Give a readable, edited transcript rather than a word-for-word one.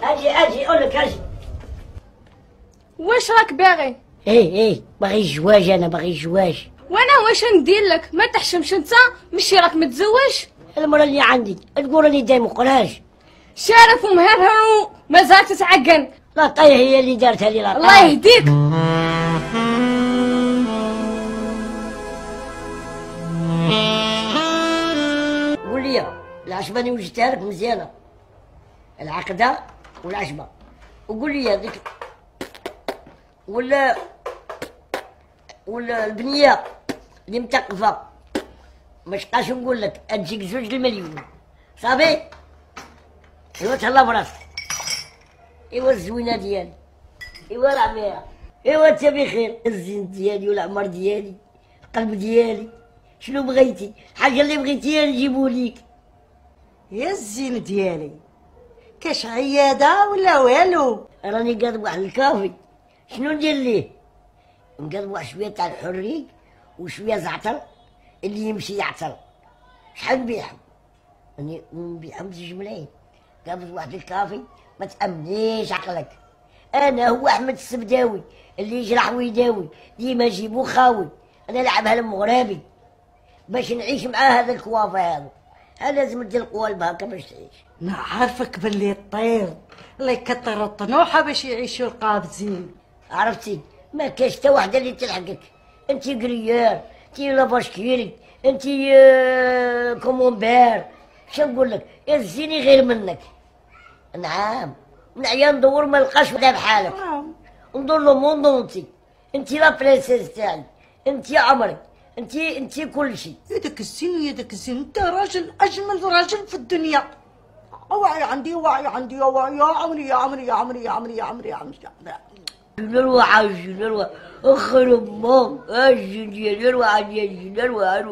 اجي اقول لك اجي. واش راك باغي؟ ايه باغي الزواج، انا باغي الزواج. وانا واش ندير لك؟ ما تحشمش انت، ماشي راك متزوج؟ المرة اللي عندي تقول راني ديمقراج. شارف ومهرهر ومازال تتعقن. لا طاي هي اللي دارتها لي. لا الله يهديك. قول لي العشبه اللي وجدتها لك مزيانه، العقده والعشبه، وقول لي هذيك ولا البنيه اللي متقفه، ما شقاش نقول لك تجيك 2 مليون صافي. ايوا تهلا براسك. ايوا الزوينه ديالي، ايوا العميره، ايوا انت بخير. الزين ديالي والعمر ديالي، القلب ديالي، شنو بغيتي؟ الحاجه اللي بغيتيها نجيبو ليك. يا الزين ديالي، كاش عياده ولا والو؟ راني قاضب واحد الكافي، شنو ندير ليه؟ نقاضب واحد شويه تاع الحريق وشويه زعتر، اللي يمشي يعتر. شحال نبيعهم؟ راني نبيعهم ب2 ملايين. قابض واحد الكافي ما تأمنيش عقلك. انا هو احمد السبداوي اللي يجرح ويداوي، ديما جيبو خاوي. انا لعبها المغربي باش نعيش مع هذا الكوافه هذا. لازم دير القوالب هكا باش تعيش. نعرفك باللي طير، الله يكثر الطنوحه باش يعيشوا القابزين. عرفتي ما كاش حتى وحده اللي تلحقك. انت قريار، انت لاباشكيري، انت كومونبير، شنو نقول لك؟ الزيني غير منك. نعم نعيا ندور ما نلقاش وحده بحالك. ندور لو موند اونتي. انت لا برينسيس تاعي، انت عمري، انت كل شيء. يدك الزين يدك الزين، انت راجل اجمل راجل في الدنيا. وعي عندي وعي عندي يا عمري يا عمري يا عمري يا عمري يا عمري يا عمري. نروح اخر امه اجي ديالي نروح ديالي نروح